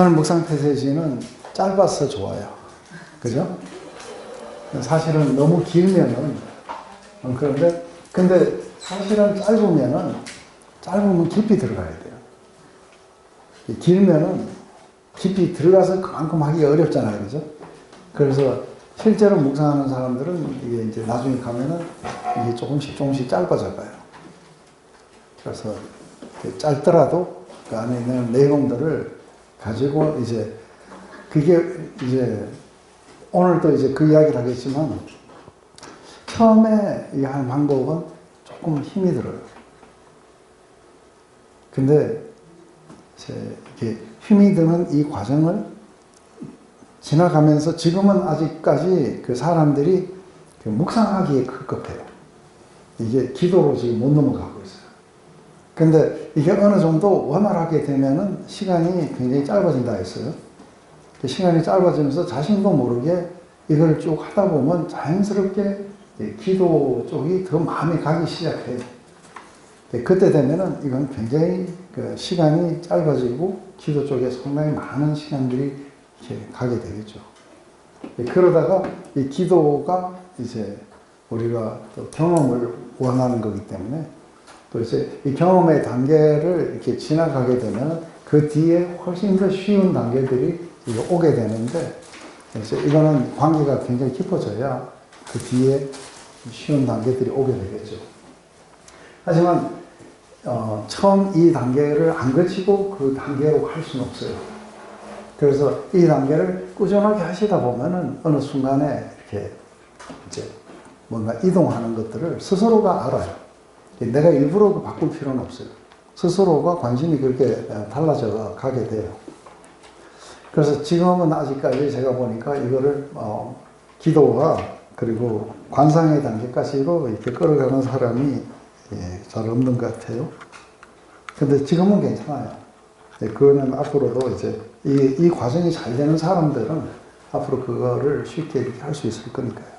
오늘 묵상 패세지는 짧아서 좋아요. 그죠? 사실은 너무 길면은, 근데 사실은 짧으면 깊이 들어가야 돼요. 길면은 깊이 들어가서 그만큼 하기 어렵잖아요. 그죠? 그래서 실제로 묵상하는 사람들은 이게 이제 나중에 가면은 이게 조금씩 짧아져 가요. 그래서 짧더라도 그 안에 있는 내용들을 가지고 그게 오늘도 그 이야기를 하겠지만, 처음에 이 하는 방법은 조금 힘이 들어요. 근데 이렇게 힘이 드는 이 과정을 지나가면서 지금은 아직까지 그 사람들이 묵상하기에 급급해요. 이게 기도로 지금 못 넘어가고 있어요. 근데 이게 어느 정도 원활하게 되면은 시간이 굉장히 짧아진다 했어요. 시간이 짧아지면서 자신도 모르게 이걸 쭉 하다 보면 자연스럽게 기도 쪽이 더 마음이 가기 시작해요. 그때 되면은 이건 굉장히 시간이 짧아지고 기도 쪽에 상당히 많은 시간들이 이렇게 가게 되겠죠. 그러다가 이 기도가 우리가 또 경험을 원하는 거기 때문에 또 이 경험의 단계를 이렇게 지나가게 되면 그 뒤에 훨씬 더 쉬운 단계들이 오게 되는데, 이거는 관계가 굉장히 깊어져야 그 뒤에 쉬운 단계들이 오게 되겠죠. 하지만 처음 이 단계를 안 거치고 그 단계로 할 수는 없어요. 그래서 이 단계를 꾸준하게 하시다 보면은 어느 순간에 이렇게 뭔가 이동하는 것들을 스스로가 알아요. 내가 일부러 바꿀 필요는 없어요. 스스로가 관심이 그렇게 달라져 가게 돼요. 그래서 지금은 아직까지 제가 보니까 이거를 기도와 그리고 관상의 단계까지로 이렇게 끌어가는 사람이 잘 없는 것 같아요. 근데 지금은 괜찮아요. 그거는 앞으로도 이 과정이 잘 되는 사람들은 앞으로 그거를 쉽게 이렇게 할 수 있을 거니까요.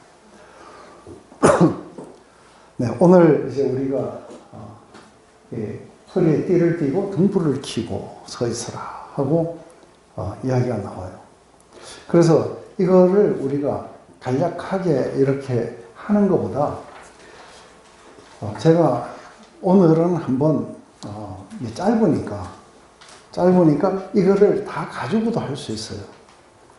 네, 오늘 우리가 허리에 띠를 띠고 등불을 켜고 서 있으라 하고 이야기가 나와요. 그래서 이거를 우리가 간략하게 이렇게 하는 것보다 제가 오늘은 한번 짧으니까 이거를 다 가지고도 할 수 있어요.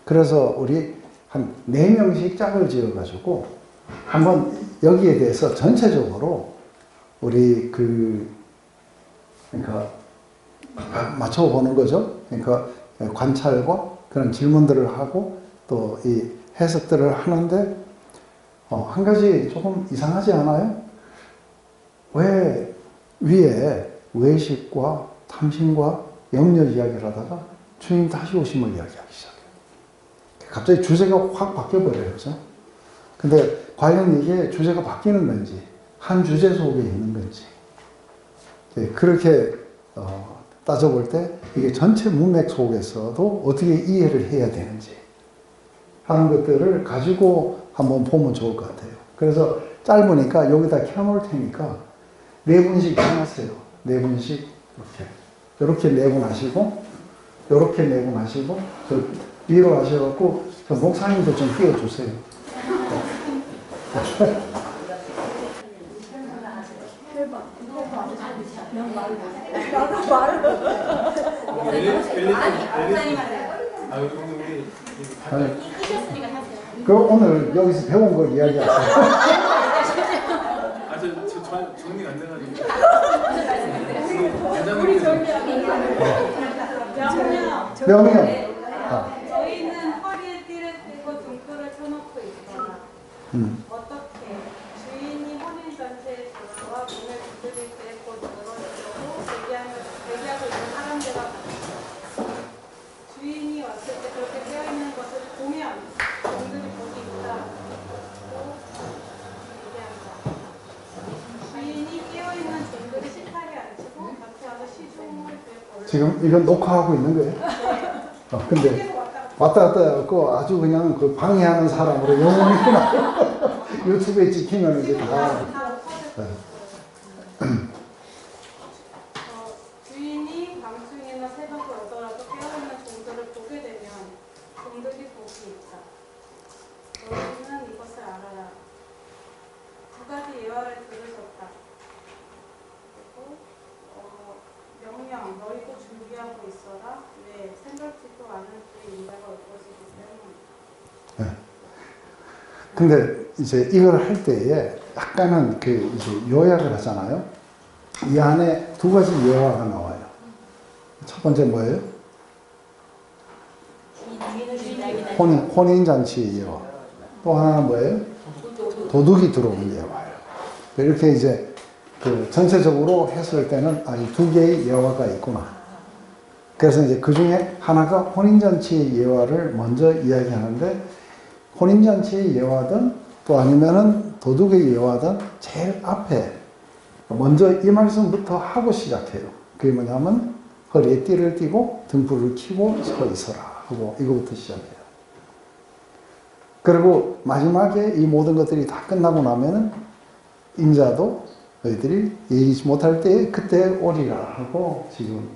그래서 우리 한 4명씩 짝을 지어 가지고 한번 여기에 대해서 전체적으로 우리 그러니까 맞춰보는 거죠. 그러니까 관찰과 그런 질문들을 하고 또 이 해석들을 하는데, 한 가지 조금 이상하지 않아요? 왜 위에 외식과 탐심과 염려 이야기를 하다가 주님 다시 오심을 이야기하기 시작해요. 갑자기 주제가 확 바뀌어버려요. 그죠? 근데 과연 이게 주제가 바뀌는 건지, 한 주제 속에 있는 건지, 그렇게 따져볼 때 이게 전체 문맥 속에서도 어떻게 이해를 해야 되는지 하는 것들을 가지고 한번 보면 좋을 것 같아요. 그래서 짧으니까 여기다 켜놓을 테니까 4분씩 해놨어요. 4분씩 이렇게 4분 하시고, 이렇게 4분 하시고, 위로 하셔갖고 저 목사님도 좀 띄워주세요. 그럼 오늘 여기서 배운 거 이야기하세요. 저 정리가 안 돼가지고. 명령. 저희는 허리에 띠를 띠고 등불을 켜놓고 있거나 어떻게 주인이 혼인 전체에 들어와 문을 두드릴 때 곧 열어주고 대기하고 있는 사람들과 같이 주인이 왔을 때 그렇게 되어있는 것을 보면 종들이 거기 있다고 얘기한다. 주인이 깨어있는 종들을 식탁에 앉히고 같이 와서 시중을 들고 지금 이건 녹화하고 있는 거예요? 근데 왔다 갔다 해갖고 아주 그냥 방해하는 사람으로 영원히 끝나. 유튜브에 찍히면 이제 다. 주인이 밤중이나 새벽에 오더라도 깨어있는 종들을 근데 이제 이걸 할 때에 약간은 그 이제 요약을 하잖아요. 이 안에 두 가지 예화가 나와요. 첫 번째 뭐예요? 혼인잔치의 예화. 또 하나는 뭐예요? 도둑이 들어오는 예화예요. 이렇게 이제 그 전체적으로 했을 때는 이 두 개의 예화가 있구나. 그래서 이제 그 중에 하나가 혼인잔치의 예화를 먼저 이야기하는데, 혼인잔치의 예화든 또 아니면은 도둑의 예화든 제일 앞에 먼저 이 말씀부터 하고 시작해요. 그게 뭐냐면 허리에 띠를 띠고 등불을 켜고 서 있어라 하고 이거부터 시작해요. 그리고 마지막에 이 모든 것들이 다 끝나고 나면은 인자도 너희들이 예기치 못할 때에 그때 오리라 하고, 지금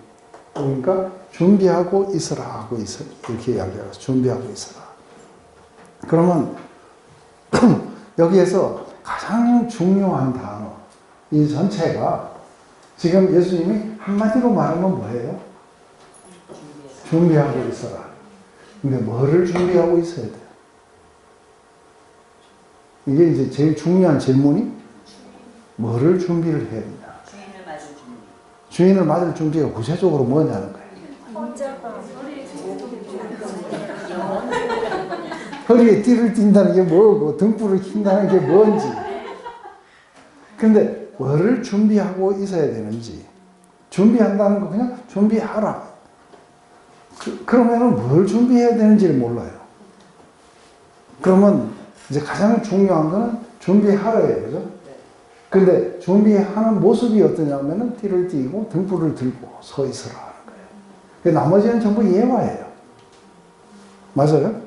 그러니까 준비하고 있어라 하고 있어, 이렇게 이야기해요. 준비하고 있어라. 그러면 여기에서 가장 중요한 단어, 이 전체가 지금 예수님이 한마디로 말하면 뭐예요? 준비하고 있어라. 근데 뭐를 준비하고 있어야 돼요? 이게 이제 제일 중요한 질문이 뭐를 준비를 해야 되냐? 주인을 맞을 준비. 주인을 맞을 준비가 구체적으로 뭐냐는 거예요. 허리에 띠를 띈다는 게 뭐고 등불을 킨다는 게 뭔지. 근데 뭐를 준비하고 있어야 되는지. 준비한다는 거 그냥 준비하라. 그러면은 뭘 준비해야 되는지를 몰라요. 그러면 이제 가장 중요한 거는 준비하라예요. 그죠? 근데 준비하는 모습이 어떠냐면은 띠를 띠고 등불을 들고 서 있으라 하는 거예요. 나머지는 전부 예화예요. 맞아요?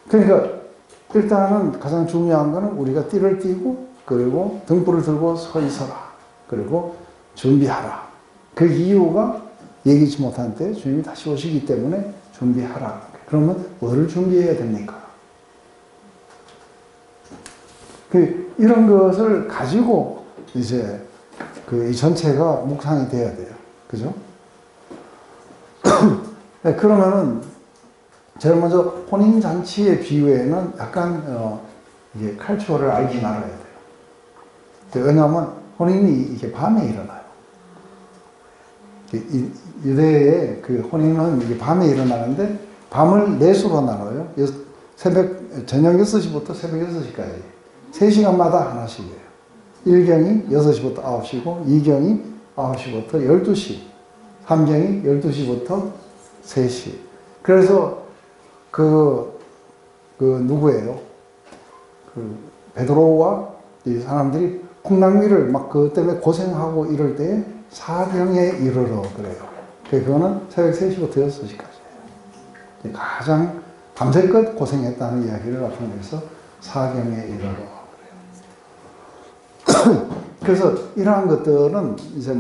그러니까 일단은 가장 중요한 거는 우리가 띠를 띠고 그리고 등불을 들고 서 있어라. 그리고 준비하라. 그 이유가 예기치 못한 때 주님이 다시 오시기 때문에 준비하라. 그러면 뭐를 준비해야 됩니까? 이런 것을 가지고 이제 이 전체가 묵상이 돼야 돼요. 그죠? 네, 그러면은 제일 먼저 혼인잔치의 비유에는 약간 이게 칼초를 알긴 알아야 돼요. 왜냐하면 혼인이 이게 밤에 일어나요. 유대의 그 혼인은 이게 밤에 일어나는데 밤을 넷으로 나눠요. 저녁 6시부터 새벽 6시까지 3시간마다 하나씩이에요. 1경이 6시부터 9시고 2경이 9시부터 12시, 3경이 12시부터 3시. 그래서 누구예요? 베드로와 이 사람들이 풍랑위를 막 그것 때문에 고생하고 이럴 때에 4경에 이르러 그래요. 그거는 새벽 3시부터 6시까지예요. 가장 밤새껏 고생했다는 이야기를 나타내서 4경에 이르러 그래요. 그래서 이러한 것들은 이제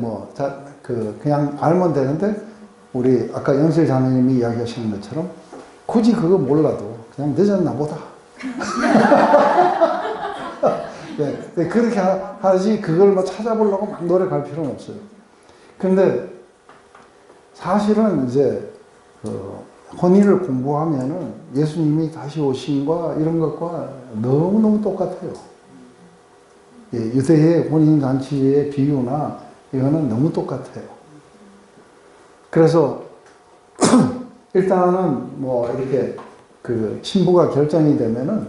그냥 알면 되는데, 우리 아까 영실 자매님이 이야기하시는 것처럼 굳이 그거 몰라도 그냥 늦었나 보다. 네, 그렇게 하지 그걸 찾아보려고 막 노력할 필요는 없어요. 근데 사실은 이제 혼인을 공부하면은 예수님이 다시 오심과 이런 것과 너무너무 똑같아요. 유대의 혼인잔치의 비유나 이거는 너무 똑같아요. 그래서 일단은 이렇게 신부가 결정이 되면은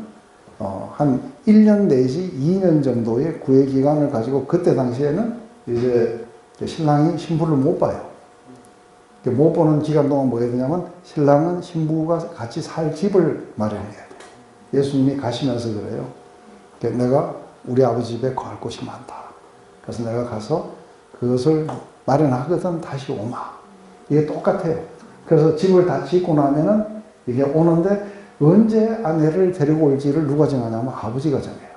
한 1년 내지 2년 정도의 구애 기간을 가지고, 그때 당시에는 이제 신랑이 신부를 못 봐요. 못 보는 기간 동안 뭐 해야 되냐면 신랑은 신부가 같이 살 집을 마련해야 돼요. 예수님이 가시면서 그래요. 내가 우리 아버지 집에 거할 곳이 많다. 그래서 내가 가서 그것을 마련하거든 다시 오마. 이게 똑같아요. 그래서 집을 다 짓고 나면은 이게 오는데 언제 아내를 데리고 올지를 누가 정하냐면 아버지가 정해요.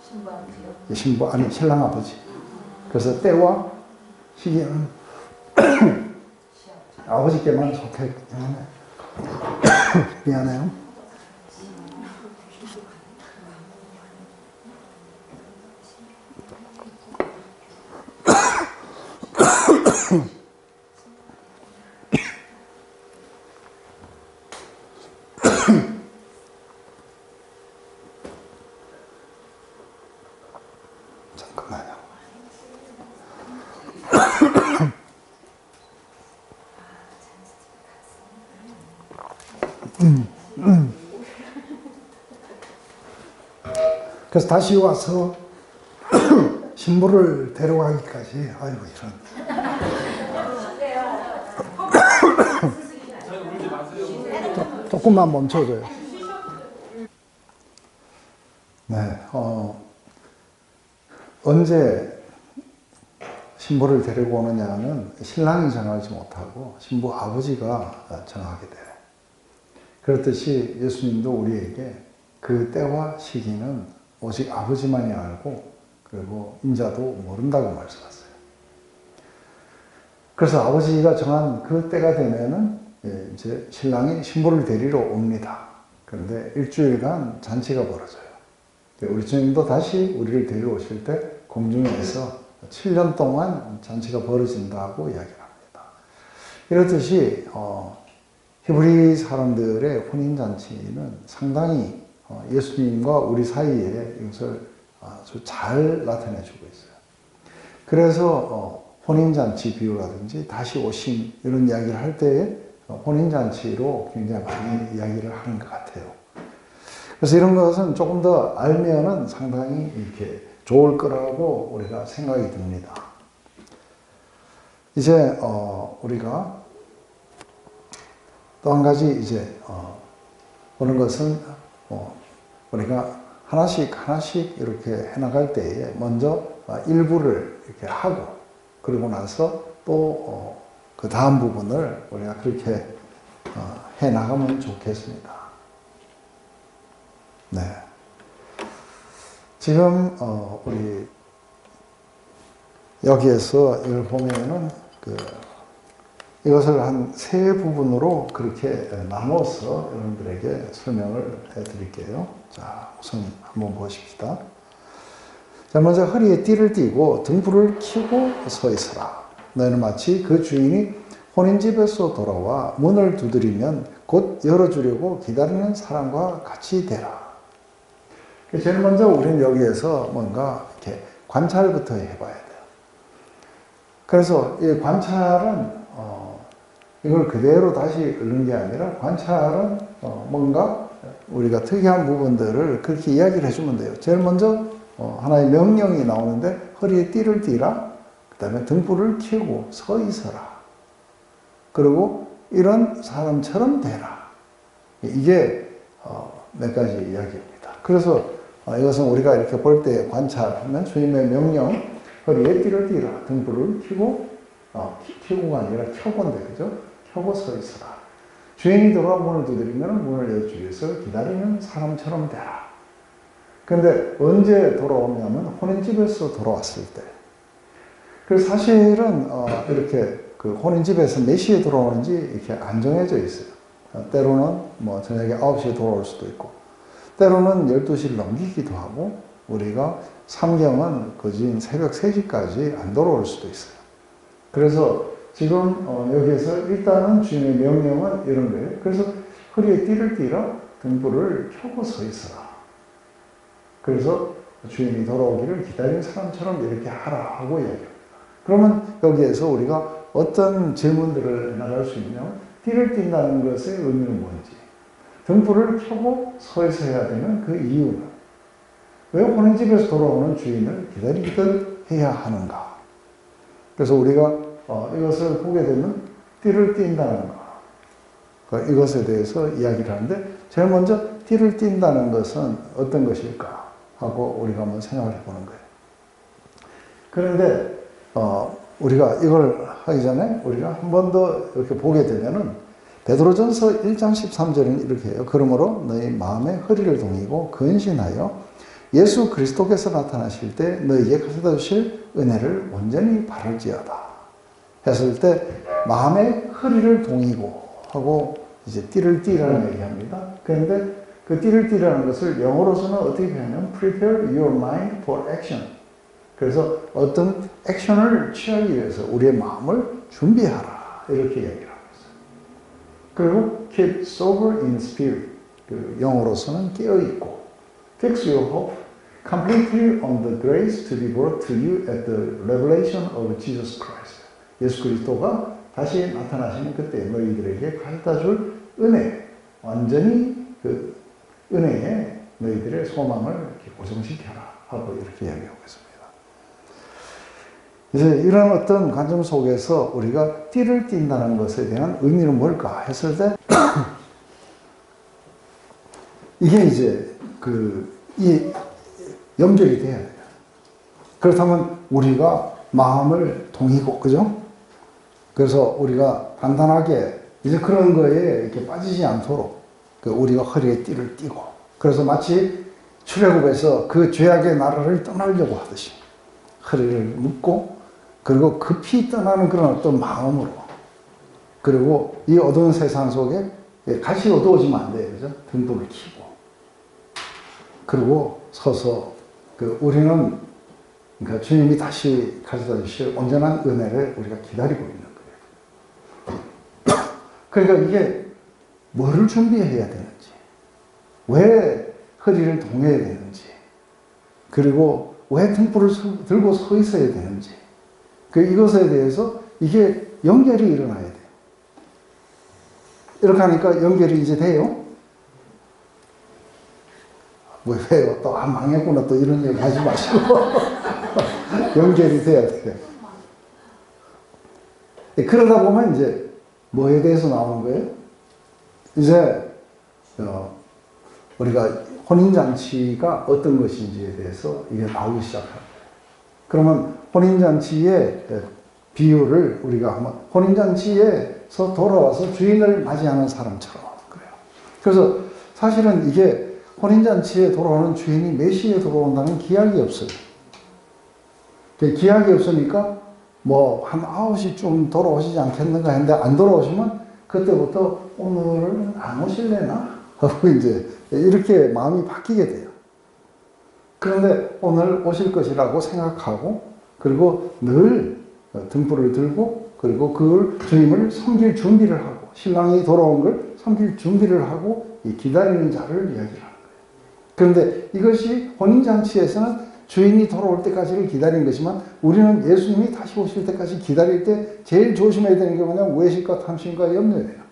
신부 아버지요? 신부, 아니, 신랑 아버지. 그래서 때와 시기는 아버지께만 속해. 미안해요. 그래서 다시 와서 신부를 데려가기까지, 아이고, 이런. 울지 마세요. 조금만 멈춰줘요. 네, 언제 신부를 데리고 오느냐는 신랑이 정하지 못하고 신부 아버지가 정하게 돼요. 그렇듯이 예수님도 우리에게 그 때와 시기는 오직 아버지만이 알고 그리고 인자도 모른다고 말씀하셨어요. 그래서 아버지가 정한 그 때가 되면은 이제 신랑이 신부를 데리러 옵니다. 그런데 일주일간 잔치가 벌어져요. 우리 주님도 다시 우리를 데리러 오실 때 공중에서 7년 동안 잔치가 벌어진다고 이야기를 합니다. 이렇듯이 히브리 사람들의 혼인잔치는 상당히 예수님과 우리 사이에 이것을 아주 잘 나타내주고 있어요. 그래서 혼인잔치 비유라든지 다시 오심 이런 이야기를 할 때에 혼인잔치로 굉장히 많이 이야기를 하는 것 같아요. 그래서 이런 것은 조금 더 알면은 상당히 이렇게 좋을 거라고 우리가 생각이 듭니다. 이제 우리가 또 한 가지 이제 보는 것은 우리가 하나씩 이렇게 해나갈 때에 먼저 일부를 이렇게 하고 그러고 나서 또 그 다음 부분을 우리가 그렇게 해나가면 좋겠습니다. 네. 지금 우리 여기에서 이걸 보면은 이것을 한 세 부분으로 그렇게 나눠서 여러분들에게 설명을 해드릴게요. 자, 우선 한번 보십시다. 자, 먼저 허리에 띠를 띠고 등불을 켜고 서 있어라. 너희는 마치 그 주인이 혼인집에서 돌아와 문을 두드리면 곧 열어주려고 기다리는 사람과 같이 되라. 제일 먼저 우리는 여기에서 뭔가 이렇게 관찰부터 해봐야 돼요. 그래서 이 관찰은 이걸 그대로 다시 읽는 게 아니라 관찰은 뭔가 우리가 특이한 부분들을 그렇게 이야기를 해주면 돼요. 제일 먼저 하나의 명령이 나오는데 허리에 띠를 띠라. 그 다음에 등불을 켜고 서 있어라. 그리고 이런 사람처럼 되라. 이게 몇 가지 이야기입니다. 그래서 이것은 우리가 이렇게 볼 때 관찰하면 주님의 명령, 허리에 띠를 띠라. 등불을 켜고, 켜고가 아니라 켜고인데, 그죠? 켜고 서 있어라. 주인이 돌아와 문을 두드리면 문을 열어주기 위해서 기다리는 사람처럼 되라. 근데 언제 돌아오냐면 혼인집에서 돌아왔을 때. 그래서 사실은 이렇게 그 혼인집에서 몇 시에 돌아오는지 이렇게 안 정해져 있어요. 때로는 뭐 저녁에 9시에 돌아올 수도 있고, 때로는 12시를 넘기기도 하고, 우리가 삼경은 거진 새벽 3시까지 안 돌아올 수도 있어요. 그래서 지금 여기에서 일단은 주님의 명령은 이런 거예요. 그래서 허리에 띠를 띠라 등불을 켜고 서 있어라. 그래서 주인이 돌아오기를 기다리는 사람처럼 이렇게 하라 하고 이야기합니다. 그러면 여기에서 우리가 어떤 질문들을 나갈 수 있냐면 띠를 띈다는 것의 의미는 뭔지, 등불을 켜고 서 있어야 되는 그 이유는, 왜 혼인집에서 돌아오는 주인을 기다리기를 해야 하는가. 그래서 우리가 이것을 보게 되면 띠를 띈다는 것, 이것에 대해서 이야기를 하는데 제일 먼저 띠를 띈다는 것은 어떤 것일까 하고 우리가 한번 생각을 해보는 거예요. 그런데 우리가 이걸 하기 전에 우리가 한 번 더 이렇게 보게 되면은 베드로전서 1장 13절은 이렇게 해요. 그러므로 너희 마음의 허리를 동이고 근신하여 예수 그리스도께서 나타나실 때 너희에게 가져다 주실 은혜를 온전히 바랄지어다 했을 때 마음의 허리를 동이고 하고 이제 띠를 띠라는 얘기합니다. 그런데 그 띠를 띠라는 것을 영어로서는 어떻게 표현하냐면 prepare your mind for action. 그래서 어떤 액션을 취하기 위해서 우리의 마음을 준비하라 이렇게 얘기를 하고 있어요. 그리고 keep sober in spirit. 그 영어로서는 깨어있고 fix your hope completely on the grace to be brought to you at the revelation of Jesus Christ. 예수 그리스도가 다시 나타나시는 그때 너희들에게 가져다 줄 은혜, 완전히 그 은혜에 너희들의 소망을 이렇게 고정시켜라 하고 이렇게 이야기하고 있습니다. 이제 이런 어떤 관점 속에서 우리가 띠를 띈다는 것에 대한 의미는 뭘까 했을 때 이게 이제 이 연결이 돼야 돼요. 그렇다면 우리가 마음을 동이고, 그죠? 그래서 우리가 간단하게 이제 그런 거에 이렇게 빠지지 않도록 우리가 허리에 띠를 띠고, 그래서 마치 출애굽에서 그 죄악의 나라를 떠나려고 하듯이 허리를 묶고, 그리고 급히 떠나는 그런 어떤 마음으로, 그리고 이 어두운 세상 속에 같이 어두워지면 안 돼요, 그죠? 등불을 켜고, 그리고 서서 우리는 그러니까 주님이 다시 가져다 주실 온전한 은혜를 우리가 기다리고 있는 거예요. 그러니까 이게 뭐를 준비해야 되는지, 왜 허리를 동여야 되는지, 그리고 왜 등불을 들고 서 있어야 되는지, 이것에 대해서 이게 연결이 일어나야 돼요. 이렇게 하니까 연결이 이제 돼요. 뭐 왜요? 또 망했구나 또 이런 얘기 하지 마시고 연결이 돼야 돼요. 그러다 보면 이제 뭐에 대해서 나오는 거예요? 이제 우리가 혼인잔치가 어떤 것인지에 대해서 이게 나오기 시작해요. 그러면 혼인잔치의 비유를 우리가 한번 혼인잔치에서 돌아와서 주인을 맞이하는 사람처럼 그래요. 그래서 사실은 이게 혼인잔치에 돌아오는 주인이 몇 시에 돌아온다는 기약이 없어요. 기약이 없으니까 뭐 한 9시쯤 돌아오시지 않겠는가 했는데 안 돌아오시면 그때부터 오늘은 안 오실래나? 하고 이제 이렇게 마음이 바뀌게 돼요. 그런데 오늘 오실 것이라고 생각하고, 그리고 늘 등불을 들고, 그리고 그걸 주님을 섬길 준비를 하고, 신랑이 돌아온 걸 섬길 준비를 하고 기다리는 자를 이야기를 하는 거예요. 그런데 이것이 혼인잔치에서는 주인이 돌아올 때까지를 기다리는 것이지만, 우리는 예수님이 다시 오실 때까지 기다릴 때 제일 조심해야 되는 게 뭐냐면 외식과 탐심과 염려예요.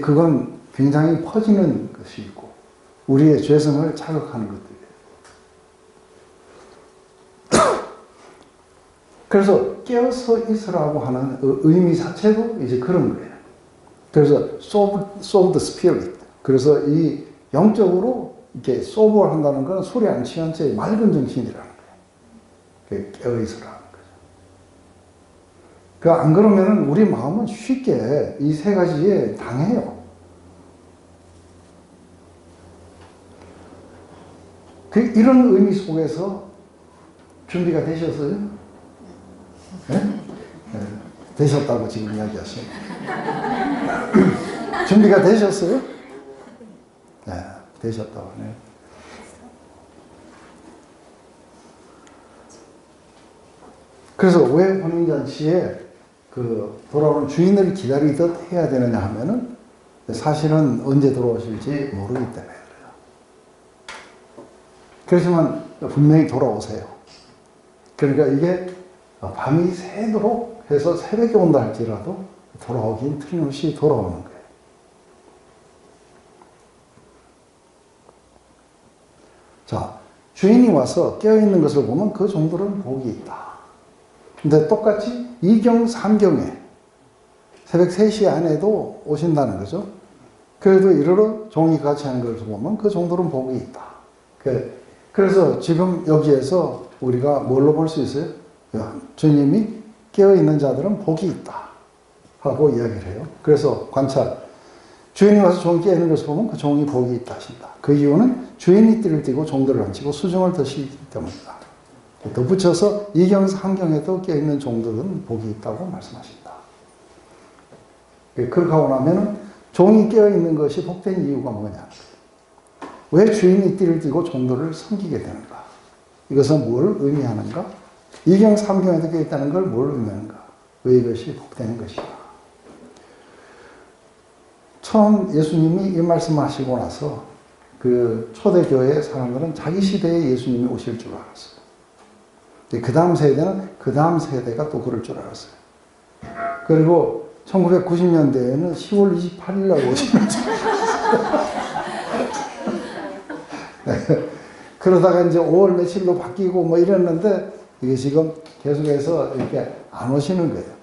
그건 굉장히 퍼지는 것이 있고 우리의 죄성을 자극하는 것들이에요. 그래서 깨어서 있으라고 하는 의미 자체도 이제 그런 거예요. 그래서 sober the spirit. 그래서 이 영적으로 이렇게 소버를 한다는 건 술에 안 취한 채 맑은 정신이라는 거예요. 깨어 있으라는 거죠. 안 그러면은 우리 마음은 쉽게 이 세 가지에 당해요. 이런 의미 속에서 준비가 되셨어요? 네? 네. 되셨다고 지금 이야기하십니다. 준비가 되셨어요? 네, 되셨다고 하네요. 그래서 왜 혼인잔치에 돌아오는 주인을 기다리듯 해야 되느냐 하면은 사실은 언제 돌아오실지 모르기 때문에 그래요. 그렇지만 분명히 돌아오세요. 그러니까 이게 밤이 새도록 해서 새벽에 온다 할지라도 돌아오긴 틀림없이 돌아오는 거예요. 자, 주인이 와서 깨어있는 것을 보면 그 종들은 복이 있다. 근데 똑같이 2경, 3경에 새벽 3시 안에도 오신다는 거죠. 그래도 이르러 종이 같이 하는 것을 보면 그 종들은 복이 있다. 그래서 지금 여기에서 우리가 뭘로 볼 수 있어요? 주님이 깨어있는 자들은 복이 있다 하고 이야기를 해요. 그래서 관찰, 주인이 와서 종 깨어있는 것을 보면 그 종이 복이 있다 하신다. 그 이유는 주인이 띠를 띠고 종들을 얹히고 수종을 드시기 때문이다. 덧붙여서 2경, 3경에도 깨어있는 종들은 복이 있다고 말씀하신다. 그렇게 하고 나면은 종이 깨어있는 것이 복된 이유가 뭐냐? 왜 주인이 띠를 띠고 종들을 섬기게 되는가? 이것은 뭘 의미하는가? 2경, 3경에도 깨어있다는 걸 뭘 의미하는가? 왜 이것이 복되는 것이냐? 처음 예수님이 이 말씀하시고 나서 그 초대교회 사람들은 자기 시대에 예수님이 오실 줄 알았어요. 그 다음 세대는 그 다음 세대가 또 그럴 줄 알았어요. 그리고 1990년대에는 10월 28일 날 오시는 그러다가 이제 5월 며칠로 바뀌고 뭐 이랬는데 이게 지금 계속해서 이렇게 안 오시는 거예요.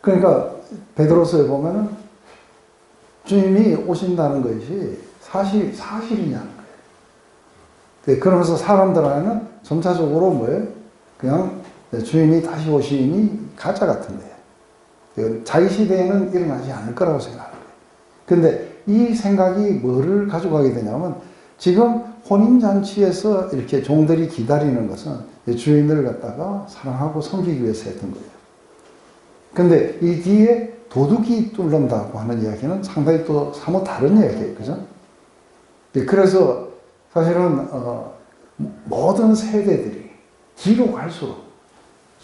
그러니까 베드로서에 보면은 주님이 오신다는 것이 사실이냐는 거예요. 네, 그러면서 사람들 안에는 점차적으로 뭐예요? 그냥 주님이 다시 오시니 가짜 같은 거예요. 자기 시대에는 일어나지 않을 거라고 생각하는 거예요. 근데 이 생각이 뭐를 가져가게 되냐면 지금 혼인잔치에서 이렇게 종들이 기다리는 것은 주인을 갖다가 사랑하고 섬기기 위해서 했던 거예요. 근데 이 뒤에 도둑이 뚫는다고 하는 이야기는 상당히 또 사뭇 다른 이야기예요. 그죠? 그래서 사실은 모든 세대들이 뒤로 갈수록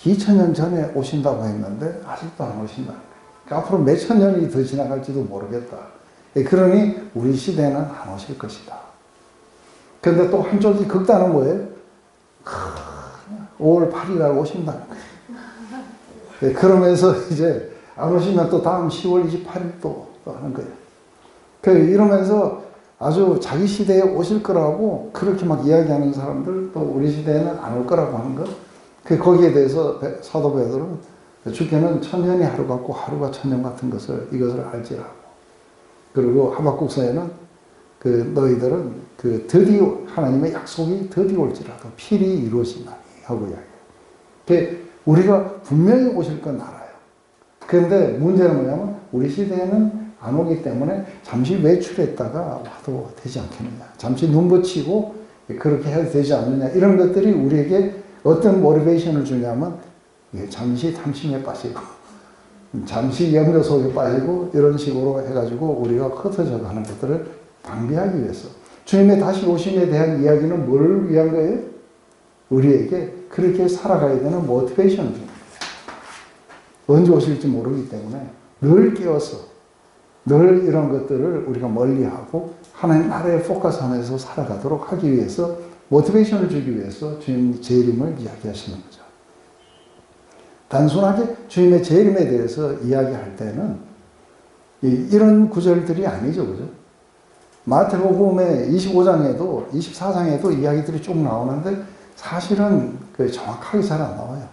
2000년 전에 오신다고 했는데 아직도 안 오신다는 거예요. 그러니까 앞으로 몇천 년이 더 지나갈지도 모르겠다. 그러니 우리 시대는 안 오실 것이다. 그런데 또 한쪽이 극단은 뭐예요? 5월 8일 날 오신다는 거예요. 그러면서 이제 안 오시면 또 다음 10월 28일 또 하는 거예요. 이러면서 아주 자기 시대에 오실 거라고 그렇게 막 이야기하는 사람들, 또 우리 시대에는 안 올 거라고 하는 것. 거기에 대해서 사도 베드로는 주께는 천년이 하루 같고 하루가 천년 같은 이것을 알지라고. 그리고 하박국서에는 너희들은 드디어 하나님의 약속이 드디어 올지라도 필히 이루어지나니 하고 이야기해요. 우리가 분명히 오실 건 알아요. 그런데 문제는 뭐냐면 우리 시대에는 안 오기 때문에 잠시 외출했다가 와도 되지 않겠느냐. 잠시 눈 붙이고 그렇게 해도 되지 않느냐. 이런 것들이 우리에게 어떤 모티베이션을 주냐면 잠시 탐심에 빠지고 잠시 염려 속에 빠지고 이런 식으로 해가지고 우리가 흩어져 가는 것들을 방비하기 위해서 주님의 다시 오심에 대한 이야기는 뭘 위한 거예요? 우리에게 그렇게 살아가야 되는 모티베이션을 줍니다. 언제 오실지 모르기 때문에 늘 깨워서 늘 이런 것들을 우리가 멀리하고 하나님 나라에 포커스하면서 살아가도록 하기 위해서 모티베이션을 주기 위해서 주님 재림을 이야기하시는 거죠. 단순하게 주님의 재림에 대해서 이야기할 때는 이런 구절들이 아니죠. 그죠? 마태복음의 25장에도 24장에도 이야기들이 쭉 나오는데 사실은 정확하게 잘 안 나와요.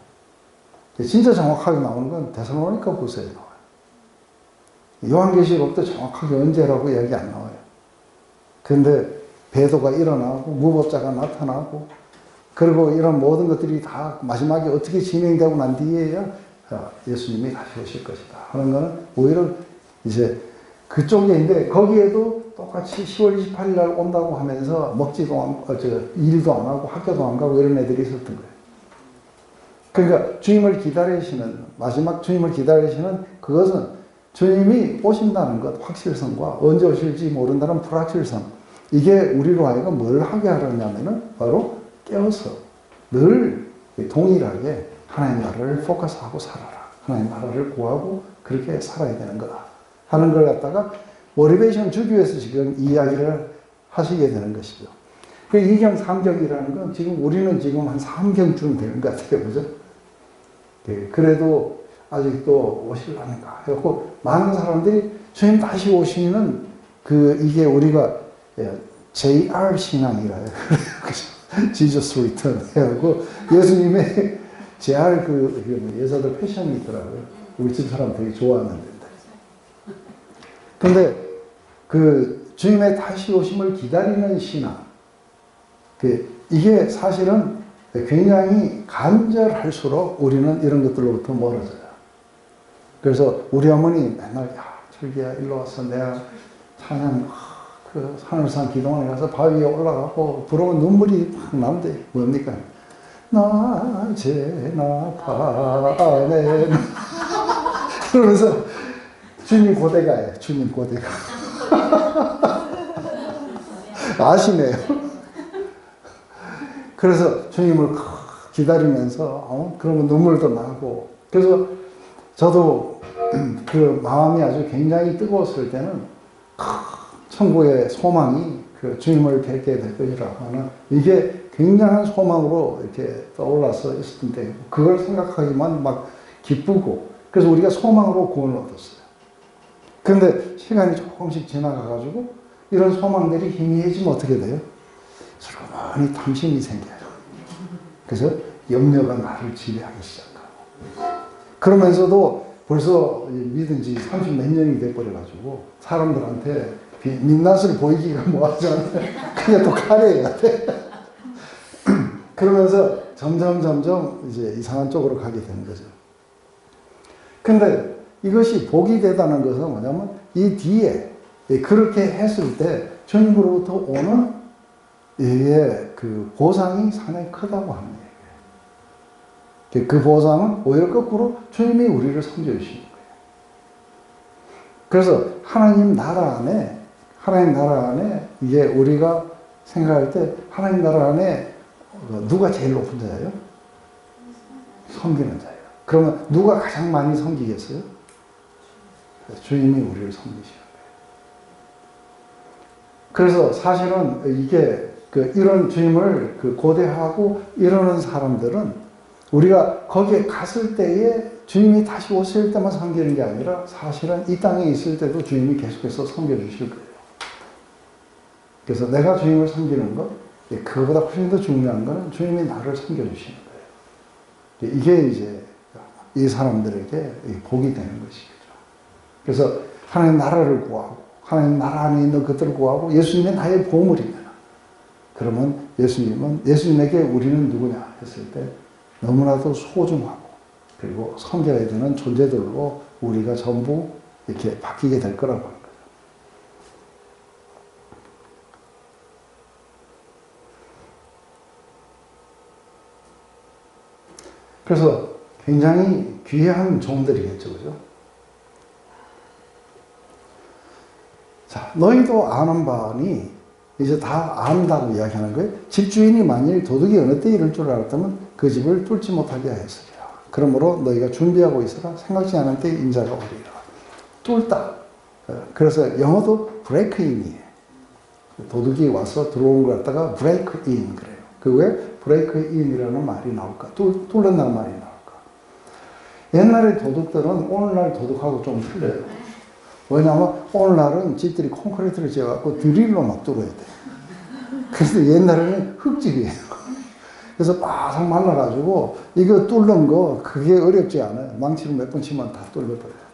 진짜 정확하게 나오는 건 데살로니가 후서에 나와요. 요한계시록도 정확하게 언제라고 이야기 안 나와요. 그런데 배도가 일어나고 무법자가 나타나고 그리고 이런 모든 것들이 다 마지막에 어떻게 진행되고 난 뒤에야 예수님이 다시 오실 것이다 하는 거는 오히려 이제 그쪽인데 거기에도 똑같이 10월 28일 날 온다고 하면서 먹지도 일도 안 하고 학교도 안 가고 이런 애들이 있었던 거예요. 그러니까 주님을 기다리시는 마지막 주님을 기다리시는 그것은 주님이 오신다는 것 확실성과 언제 오실지 모른다는 불확실성 이게 우리로 하여금 뭘 하게 하려냐면은 바로 깨어서 늘 동일하게 하나님 나라를 포커스하고 살아라. 하나님 나라를 구하고 그렇게 살아야 되는 거다. 하는 걸 갖다가 모티베이션 주기 위해서 지금 이야기를 하시게 되는 것이죠. 그 2경, 3경이라는 건 지금 우리는 지금 한 3경쯤 되는 것 같아요. 그죠? 네, 그래도 아직도 오실라는가. 그래서 많은 사람들이 주님 다시 오시는 이게 우리가 JR 신앙이라 해요. Jesus Return 해가지고 예수님의 JR 여자들 패션이 있더라고요. 우리 집 사람 되게 좋아하는데. 근데 주님의 다시 오심을 기다리는 신앙. 이게 사실은 굉장히 간절할수록 우리는 이런 것들로부터 멀어져요. 그래서 우리 어머니 맨날 철기야 일로 와서 내가 찬양 하늘산 기도원에 가서 바위에 올라가고 부르면 눈물이 막 나는데 뭡니까? 낮에나 밤에 그러면서 주님 고대가예요. 주님 고대가 아시네요. 그래서 주님을 기다리면서 그러면 눈물도 나고 그래서 저도 그 마음이 아주 굉장히 뜨거웠을 때는 천국의 소망이 주님을 뵙게 될 것이라고 하는 이게 굉장한 소망으로 이렇게 떠올라서 있었던 때 그걸 생각하기만 막 기쁘고 그래서 우리가 소망으로 구원을 얻었어요. 그런데 시간이 조금씩 지나가가지고 이런 소망들이 희미해지면 어떻게 돼요? 슬그머니 탐심이 생겨요. 그래서 염려가 나를 지배하기 시작하고, 그러면서도 벌써 믿은 지 30 몇 년이 돼버려가지고 사람들한테 민낯을 보이기가 뭐하잖아요. 그냥 또 카레해야 돼. 그러면서 점점 이제 이상한 쪽으로 가게 되는 거죠. 근데 이것이 복이 되다는 것은 뭐냐면 이 뒤에 그렇게 했을 때 주님으로부터 오는 이게 그 보상이 상당히 크다고 하는 얘기예요. 그 보상은 오히려 거꾸로 주님이 우리를 섬겨주시는 거예요. 그래서 하나님 나라 안에 이게 우리가 생각할 때 하나님 나라 안에 누가 제일 높은 자예요? 섬기는 자예요. 그러면 누가 가장 많이 섬기겠어요? 주님이 우리를 섬기시는 거예요. 그래서 사실은 이게 이런 주님을 고대하고 이러는 사람들은 우리가 거기에 갔을 때에 주님이 다시 오실 때만 섬기는 게 아니라 사실은 이 땅에 있을 때도 주님이 계속해서 섬겨주실 거예요. 그래서 내가 주님을 섬기는 것, 그거보다 훨씬 더 중요한 것은 주님이 나를 섬겨주시는 거예요. 이게 이제 이 사람들에게 복이 되는 것이죠. 그래서 하나님 나라를 구하고 하나님 나라 안에 있는 것들을 구하고 예수님의 나의 보물이면, 그러면 예수님에게 우리는 누구냐 했을 때 너무나도 소중하고 그리고 섬겨야 되는 존재들로 우리가 전부 이렇게 바뀌게 될 거라고 하는 거죠. 그래서 굉장히 귀한 종들이겠죠, 그죠? 자, 너희도 아는 바니, 이제 다 안다고 이야기하는 거예요. 집주인이 만일 도둑이 어느 때 이럴 줄 알았다면 그 집을 뚫지 못하게 하였으리라. 그러므로 너희가 준비하고 있으라. 생각지 않은 때 인자가 오리라. 뚫다. 그래서 영어도 break in이에요. 도둑이 와서 들어온 걸 갖다가 break in 그래요. 그 왜 break in이라는 말이 나올까? 뚫는다는 말이 나올까? 옛날에 도둑들은 오늘날 도둑하고 좀 틀려요. 왜냐하면 오늘날은 집들이 콘크리트를 지어갖고 드릴로 막 뚫어야 돼. 그래서 옛날에는 흙집이에요. 그래서 바삭 말라가지고 이거 뚫는 거 그게 어렵지 않아요. 망치로 몇 번 치면 다 뚫려버려요.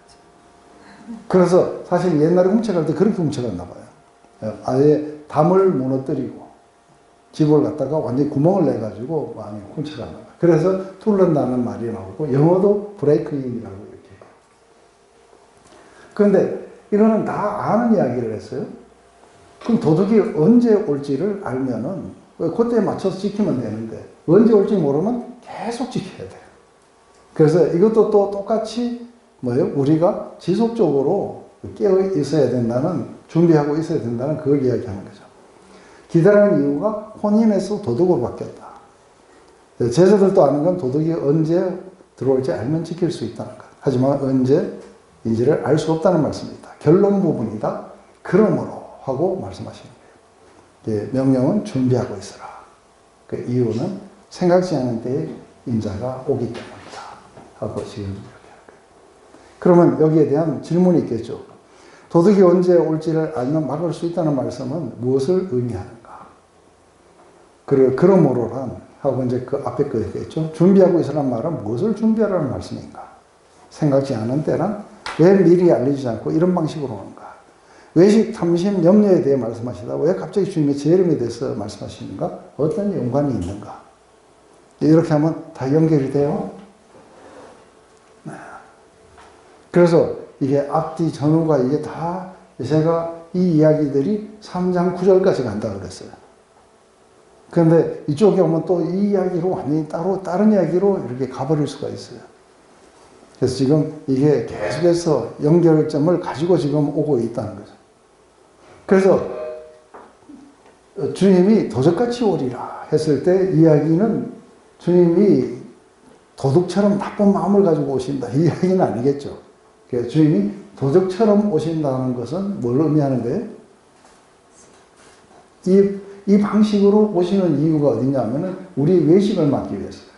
그래서 사실 옛날에 훔쳐갈 때 그렇게 훔쳐갔나 봐요. 아예 담을 무너뜨리고 집을 갖다가 완전히 구멍을 내가지고 많이 훔쳐갔나 봐요. 그래서 뚫는다는 말이 나오고 영어도 브레이크인이라고 이렇게. 그런데 이거는 다 아는 이야기를 했어요. 그럼 도둑이 언제 올지를 알면은 그때에 맞춰서 지키면 되는데 언제 올지 모르면 계속 지켜야 돼요. 그래서 이것도 또 똑같이 뭐예요? 우리가 지속적으로 깨어 있어야 된다는, 준비하고 있어야 된다는 그걸 이야기하는 거죠. 기다리는 이유가 혼인에서 도둑으로 바뀌었다. 제자들도 아는 건 도둑이 언제 들어올지 알면 지킬 수 있다는 것. 하지만 언제인지를 알 수 없다는 말씀입니다. 결론 부분이다. 그러므로 하고 말씀하시는 거예요. 명령은 준비하고 있어라. 그 이유는 생각지 않은 때에 인자가 오기 때문이다. 하고 지금 이렇게 하는 거예요. 그러면 여기에 대한 질문이 있겠죠. 도둑이 언제 올지를 알면 막을 수 있다는 말씀은 무엇을 의미하는가? 그러므로란 하고 이제 그 앞에 거 있겠죠. 준비하고 있으라는 말은 무엇을 준비하라는 말씀인가? 생각지 않은 때란 왜 미리 알려주지 않고 이런 방식으로 오는가? 외식, 탐심, 염려에 대해 말씀하시다. 왜 갑자기 주님의 재림에 대해서 말씀하시는가? 어떤 연관이 있는가? 이렇게 하면 다 연결이 돼요. 그래서 이게 앞뒤 전후가 이게 다 제가 이 이야기들이 3장 9절까지 간다고 그랬어요. 그런데 이쪽에 오면 또 이 이야기로 완전히 다른 이야기로 이렇게 가버릴 수가 있어요. 그래서 지금 이게 계속해서 연결점을 가지고 지금 오고 있다는 거죠. 그래서 주님이 도적같이 오리라 했을 때 이야기는 주님이 도둑처럼 나쁜 마음을 가지고 오신다. 이 이야기는 아니겠죠. 그래서 주님이 도적처럼 오신다는 것은 뭘 의미하는 거예요? 이 방식으로 오시는 이유가 어디냐면은 우리 외식을 막기 위해서예요.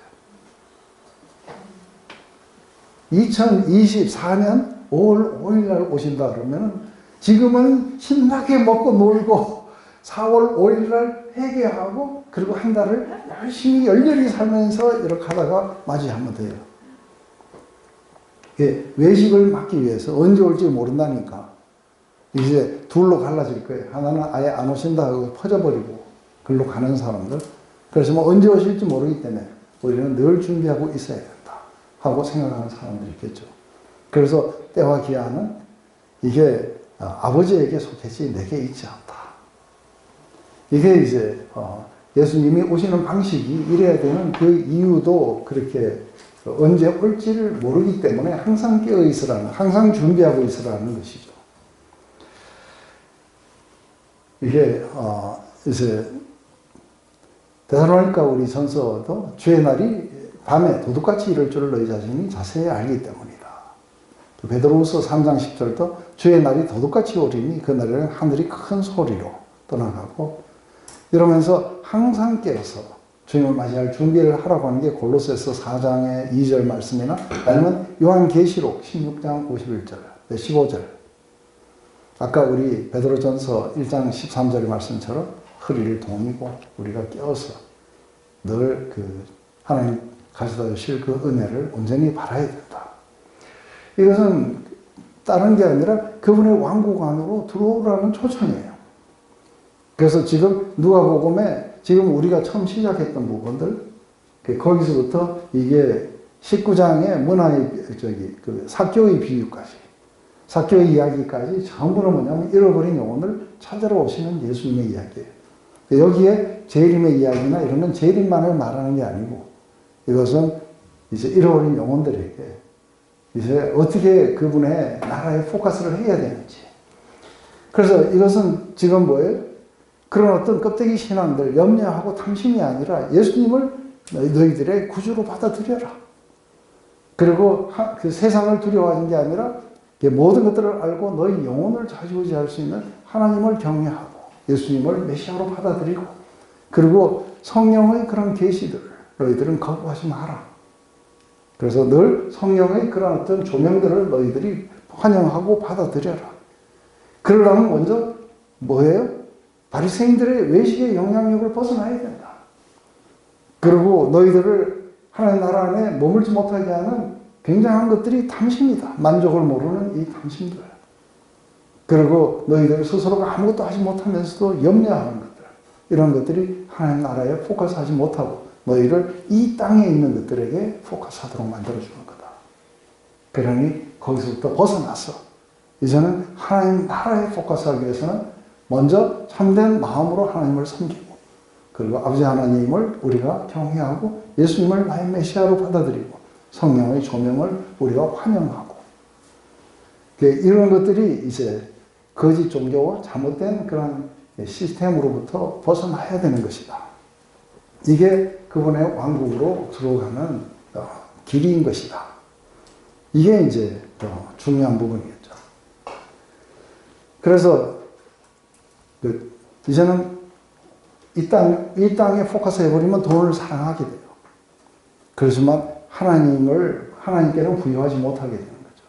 2024년 5월 5일 날 오신다 그러면 지금은 신나게 먹고 놀고 4월 5일 날 회개하고 그리고 한 달을 열심히 열렬히 살면서 이렇게 하다가 맞이하면 돼요. 외식을 막기 위해서 언제 올지 모른다니까 이제 둘로 갈라질 거예요. 하나는 아예 안 오신다 하고 퍼져버리고 글로 가는 사람들. 그래서 뭐 언제 오실지 모르기 때문에 우리는 늘 준비하고 있어야 된다 하고 생각하는 사람들이 있겠죠. 그래서 때와 기한은 이게 아버지에게 속했지 내게 있지 않다. 이게 이제 예수님이 오시는 방식이 이래야 되는 그 이유도 그렇게 언제 올지를 모르기 때문에 항상 깨어 있으라는, 항상 준비하고 있으라는 것이죠. 이게 이제 데살로니가 우리 전서도 주의 날이 밤에 도둑같이 이를 줄을 너희 자신이 자세히 알기 때문이다. 베드로후서 3장 10절도 주의 날이 도둑같이 오리니 그 날에는 하늘이 큰 소리로 떠나가고 이러면서 항상 깨어서 주님을 맞이할 준비를 하라고 하는 게 골로새서 4장의 2절 말씀이나 아니면 요한계시록 16장 51절, 15절. 아까 우리 베드로전서 1장 13절의 말씀처럼 허리를 동이고 우리가 깨어서 늘 그 하나님 가져다 주실 그 은혜를 온전히 바라야 된다. 이것은 다른 게 아니라 그분의 왕국 안으로 들어오라는 초청이에요. 그래서 지금 누가복음에 지금 우리가 처음 시작했던 부분들 거기서부터 이게 19장의 문화의 그 삭개오의 비유까지 삭개오의 이야기까지 전부는 뭐냐면 잃어버린 영혼을 찾으러 오시는 예수님의 이야기예요. 여기에 재림의 이야기나 이런 건 재림만을 말하는 게 아니고 이것은 이제 잃어버린 영혼들에게 이제 어떻게 그분의 나라에 포커스를 해야 되는지. 그래서 이것은 지금 뭐예요? 그런 어떤 껍데기 신앙들, 염려하고 탐심이 아니라 예수님을 너희들의 구주로 받아들여라. 그리고 그 세상을 두려워하는 게 아니라 모든 것들을 알고 너희 영혼을 좌지우지할 수 있는 하나님을 경외하고 예수님을 메시아로 받아들이고 그리고 성령의 그런 계시들을 너희들은 거부하지 마라. 그래서 늘 성령의 그런 어떤 조명들을 너희들이 환영하고 받아들여라. 그러려면 먼저 뭐예요? 바리새인들의 외식의 영향력을 벗어나야 된다. 그리고 너희들을 하나님 나라 안에 머물지 못하게 하는 굉장한 것들이 탐심이다. 만족을 모르는 이 탐심들. 그리고 너희들 스스로가 아무것도 하지 못하면서도 염려하는 것들. 이런 것들이 하나님 나라에 포커스하지 못하고 너희를 이 땅에 있는 것들에게 포커스하도록 만들어주는 거다. 그러니 거기서부터 벗어나서 이제는 하나님 나라에 포커스하기 위해서는 먼저 참된 마음으로 하나님을 섬기고 그리고 아버지 하나님을 우리가 경외하고 예수님을 나의 메시아로 받아들이고 성령의 조명을 우리가 환영하고 이런 것들이 이제 거짓 종교와 잘못된 그런 시스템으로부터 벗어나야 되는 것이다. 이게 그분의 왕국으로 들어가는 길인 것이다. 이게 이제 중요한 부분이겠죠. 그래서 이제는 이 땅에 포커스 해버리면 돈을 사랑하게 돼요. 그렇지만 하나님께는 부여하지 못하게 되는 거죠.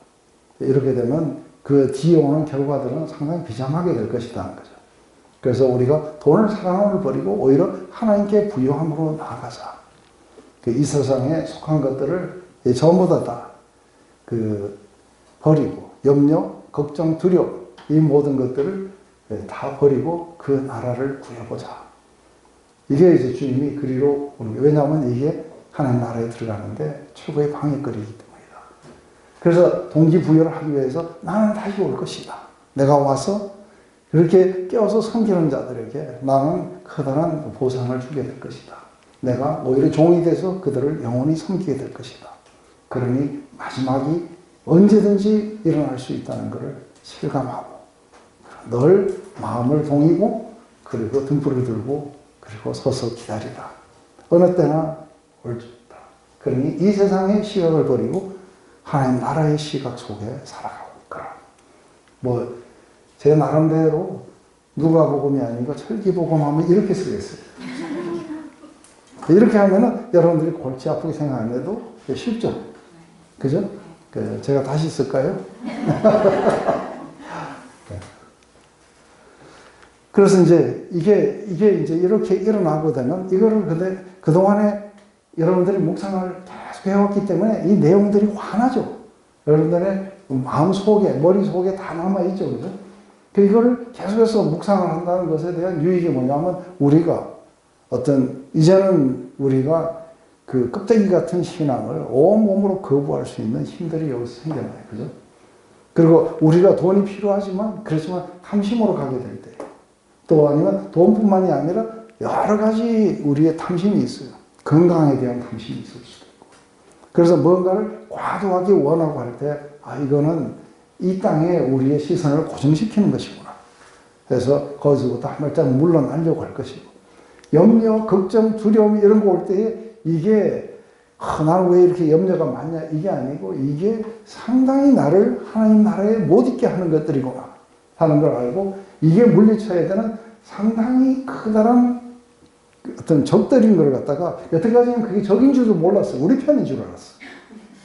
이렇게 되면 그 뒤에 오는 결과들은 상당히 비참하게 될 것이라는 거죠. 그래서 우리가 돈을 사랑함을 버리고 오히려 하나님께 부여함으로 나아가자. 이 세상에 속한 것들을 전부 다 버리고 염려, 걱정, 두려움 이 모든 것들을 다 버리고 그 나라를 구해보자. 이게 이제 주님이 그리로 오는 거예요. 왜냐하면 이게 하나님 나라에 들어가는데 최고의 방해거리이기 때문이다. 그래서 동기부여를 하기 위해서 나는 다시 올 것이다. 내가 와서 그렇게 깨어서 섬기는 자들에게 나는 커다란 보상을 주게 될 것이다. 내가 오히려 종이 돼서 그들을 영원히 섬기게 될 것이다. 그러니 마지막이 언제든지 일어날 수 있다는 것을 실감하고 늘 마음을 동이고 그리고 등불을 들고 그리고 서서 기다리라. 어느 때나 올 수 있다. 그러니 이 세상의 시각을 버리고 하나님 나라의 시각 속에 살아가고 있거라. 제 나름대로 누가복음이 아니고 철기복음하면 이렇게 쓰겠어요. 이렇게 하면은 여러분들이 골치 아프게 생각 안 해도 쉽죠. 그죠? 제가 다시 쓸까요? 그래서 이제 이게 이제 이렇게 일어나고 되면 이거를 근데 그동안에 여러분들이 묵상을 계속 해왔기 때문에 이 내용들이 환하죠. 여러분들의 마음 속에, 머리 속에 다 남아있죠. 그죠? 이거를 계속해서 묵상을 한다는 것에 대한 유익이 뭐냐면 우리가 이제는 우리가 그 껍데기 같은 신앙을 온몸으로 거부할 수 있는 힘들이 여기서 생겨나요. 그죠? 그리고 우리가 돈이 필요하지만, 그렇지만 탐심으로 가게 될 때, 또 아니면 돈뿐만이 아니라 여러 가지 우리의 탐심이 있어요. 건강에 대한 탐심이 있을 수도 있고. 그래서 뭔가를 과도하게 원하고 할 때, 이거는 이 땅에 우리의 시선을 고정시키는 것이구나. 그래서 거기서부터 한 발짝 물러나려고 할 것이고, 염려, 걱정, 두려움 이런 거 올 때에 이게 나는 왜 이렇게 염려가 많냐 이게 아니고 이게 상당히 나를 하나님 나라에 못 있게 하는 것들이구나 하는 걸 알고 이게 물리쳐야 되는 상당히 커다란 어떤 적들인 걸 갖다가 여태까지는 그게 적인 줄도 몰랐어. 우리 편인 줄 알았어.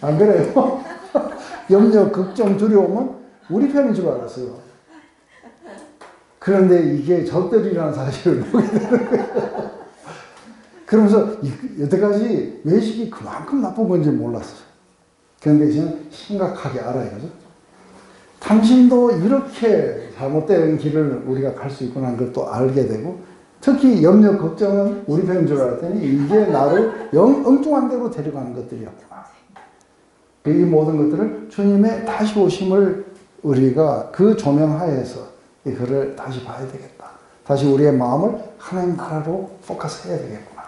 안 그래요? 염려, 걱정, 두려움은 우리 편인 줄 알았어요. 그런데 이게 적들이라는 사실을 보게 되는 거예요. 그러면서 여태까지 외식이 그만큼 나쁜 건지 몰랐어요. 그런데 이제는 심각하게 알아요. 그죠? 탐심도 이렇게 잘못된 길을 우리가 갈 수 있구나 하는 걸 또 알게 되고, 특히 염려, 걱정은 우리 편인 줄 알았더니 이게 나를 엉뚱한 데로 데려가는 것들이었구나. 이 모든 것들을 주님의 다시 오심을 우리가 그 조명하에서 이거를 다시 봐야 되겠다. 다시 우리의 마음을 하나님 나라로 포커스해야 되겠구나.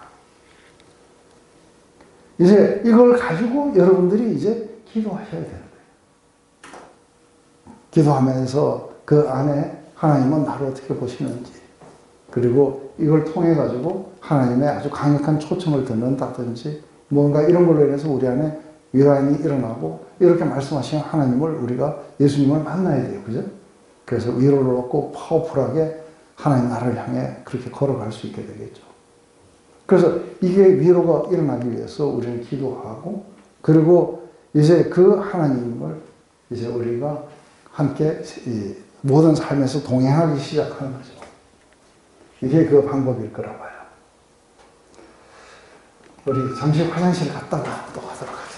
이제 이걸 가지고 여러분들이 이제 기도하셔야 되는 거예요. 기도하면서 그 안에 하나님은 나를 어떻게 보시는지, 그리고 이걸 통해 가지고 하나님의 아주 강력한 초청을 듣는다든지 뭔가 이런 걸로 인해서 우리 안에 위로함이 일어나고, 이렇게 말씀하시는 하나님을 우리가 예수님을 만나야 돼요. 그죠? 그래서 위로를 얻고 파워풀하게 하나님 나라를 향해 그렇게 걸어갈 수 있게 되겠죠. 그래서 이게 위로가 일어나기 위해서 우리는 기도하고, 그리고 이제 그 하나님을 이제 우리가 함께 이 모든 삶에서 동행하기 시작하는 거죠. 이게 그 방법일 거라 봐요. 우리 잠시 화장실 갔다가 또 하도록 하겠습니다.